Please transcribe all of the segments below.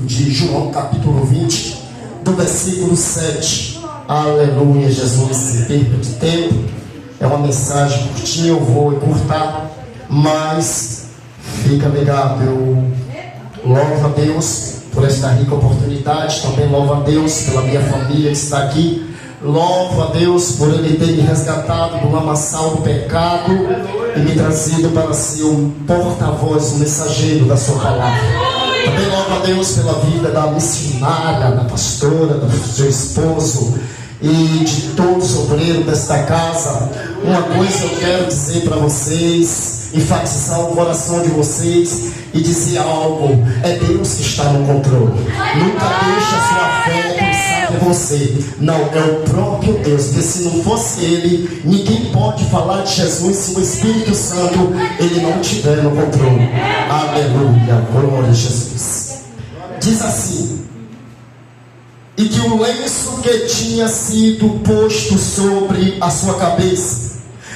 de João capítulo 20, do versículo 7. Aleluia, Jesus. Sem perda de tempo, é uma mensagem curtinha, eu vou encurtar, mas fica ligado. Eu louvo a Deus por esta rica oportunidade, também louvo a Deus pela minha família que está aqui. Louvo a Deus por Ele ter me resgatado do lamaçal do pecado e me trazido para ser um porta-voz, um mensageiro da sua palavra. Também louvo a Deus pela vida da missionária, da pastora, do seu esposo e de todos os obreiros desta casa. Uma coisa eu quero dizer para vocês, enfatizar o coração de vocês e dizer algo: é Deus que está no controle. Nunca deixe a sua fé pensar em você. Não, é o próprio Deus. Porque se não fosse Ele, ninguém pode falar de Jesus se o Espírito Santo Ele não estiver no controle. Aleluia, glória a Jesus. Diz assim: e que o lenço que tinha sido posto sobre a sua cabeça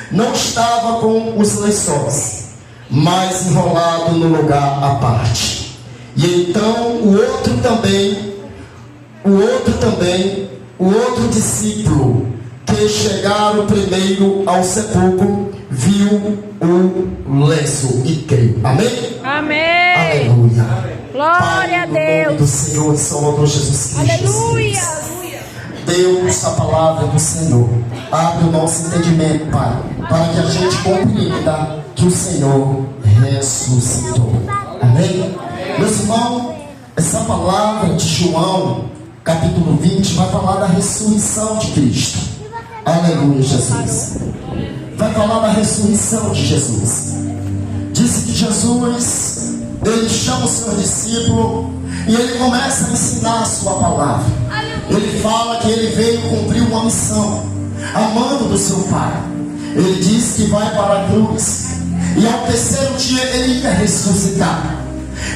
não estava com os lençóis, mas enrolado no lugar à parte. E então o outro discípulo que chegaram primeiro ao sepulcro viu o lenço e creu. Amém? Amém. Aleluia. Glória a Deus. No nome do Senhor e Salvador Jesus Cristo. Aleluia. Deus, a palavra do Senhor, abre o nosso entendimento, Pai, para que a gente compreenda que o Senhor ressuscitou. Amém? Meus irmãos, essa palavra de João, capítulo 20, vai falar da ressurreição de Cristo. Aleluia, Jesus. Vai falar da ressurreição de Jesus. Disse que Jesus, Ele chama o seu discípulo e Ele começa a ensinar a sua palavra. Ele fala que Ele veio cumprir uma missão, amando do seu Pai. Ele diz que vai para a cruz e ao terceiro dia Ele ia ressuscitar.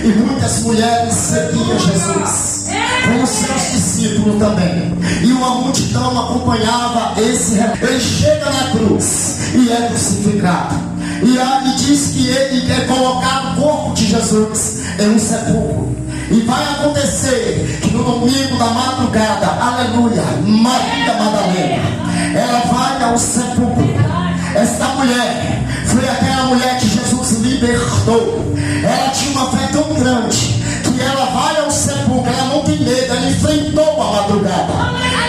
E muitas mulheres seguiam Jesus, como seus discípulos também. E uma multidão acompanhava Ele chega na cruz e é crucificado. E diz que Ele quer colocar o corpo de Jesus em um sepulcro. E vai acontecer que no domingo da madrugada, aleluia, Maria Madalena, ela vai ao sepulcro. Esta mulher foi aquela mulher que Jesus libertou. Ela tinha uma fé tão grande que ela vai ao sepulcro, ela não tem medo, ela enfrentou a madrugada.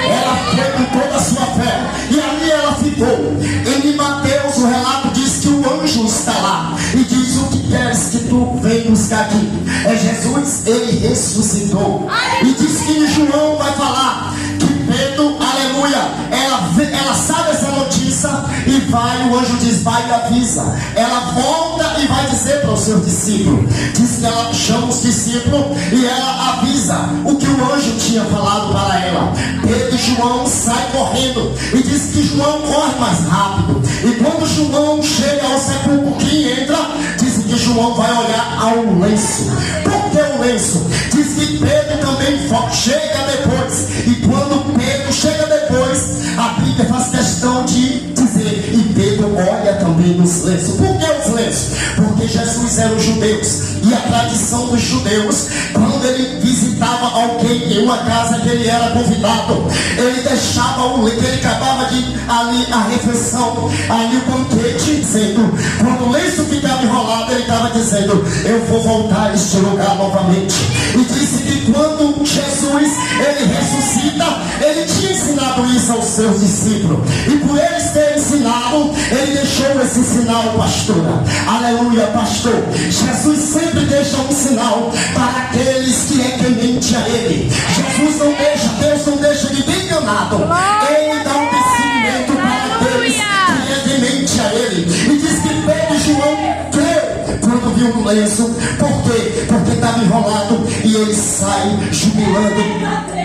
Ela foi com toda a sua fé e ali ela ficou. Em Mateus o relato diz que o anjo está lá e diz: o que queres que tu venha buscar aqui? É Jesus, Ele ressuscitou. E diz que João vai falar que Pedro, aleluia, ela sabe essa notícia e vai, o anjo diz: vai e avisa. Ela volta e vai dizer para os seus discípulos. Diz que ela chama os discípulos e ela avisa o que o anjo tinha falado para ela. Pedro e João saem correndo e diz que João corre mais rápido. E quando João chega ao sepulcro que entra, diz que João vai olhar ao lenço. Por que o lenço? Diz que Pedro também chega depois. E quando Pedro chega depois, a Bíblia faz questão de dizer: e Pedro olha também nos lenços. Por que os lenços? Porque Jesus era os judeus. E a tradição dos judeus, quando ele visitava alguém em uma casa que ele era convidado, ele deixava o leite, ele acabava de ali a refeição, ali o banquete, dizendo, quando o lenço ficava enrolado, ele estava dizendo: eu vou voltar a este lugar novamente. E disse que quando Jesus ele ressuscita, ele tinha ensinado isso aos seus discípulos, e por eles terem ensinado, ele deixou esse sinal, pastora. Aleluia, pastor. Jesus sempre deixa um sinal para aqueles que é temente a Ele. Jesus não deixa, Deus não deixa ninguém enganado. Ele dá um discernimento para aqueles que é temente a Ele. E diz que Pedro e João creu quando viu no lenço. Por quê? Porque estava enrolado e ele sai jubilando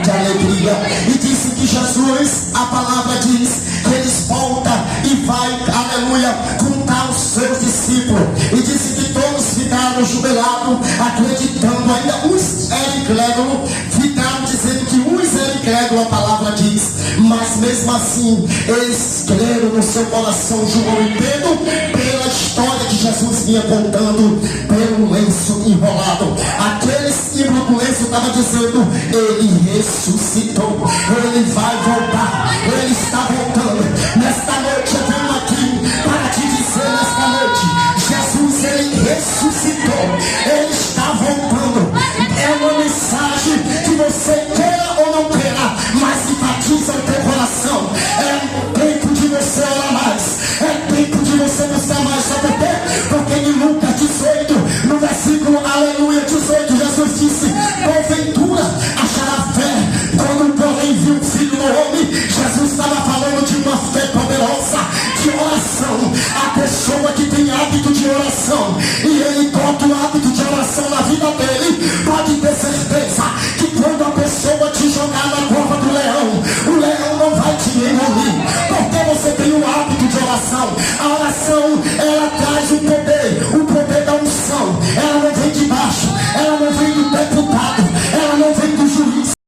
de alegria. E disse que Jesus, a palavra diz que eles voltam e vai, aleluia, contar aos seus discípulos. E disse que todos ficaram jubilados, acreditando. Ainda uns eram incrédulos, ficaram dizendo que uns eram incrédulos, a palavra diz. Mas mesmo assim, eles creram no seu coração, João e Pedro, pela história que Jesus vinha contando, pelo lenço enrolado. Aquele símbolo do lenço estava dizendo: ele ressuscitou, ele vai voltar, ele está voltando. Nesta noite eu venho aqui para te dizer, nesta noite, Jesus, ele ressuscitou, ele está voltando. É uma mensagem que você queira ou não queira, mas enfatiza o teu coração. É tempo de você orar mais, é tempo de você buscar mais. Sabe por quê? Porque em Lucas 18, no versículo aleluia 18, Jesus disse: porventura achará fé quando porém viu o Filho do Homem. Jesus estava falando de uma fé poderosa, de oração. A pessoa que tem hábito de oração e ele bota o hábito de oração na vida dele, pode ter certeza que quando a pessoa te jogar na cova do leão, o leão não vai te engolir, porque você tem o hábito de oração. A oração, ela traz o poder da unção. Ela não vem de baixo, ela não vem do deputado, ela não vem do juiz.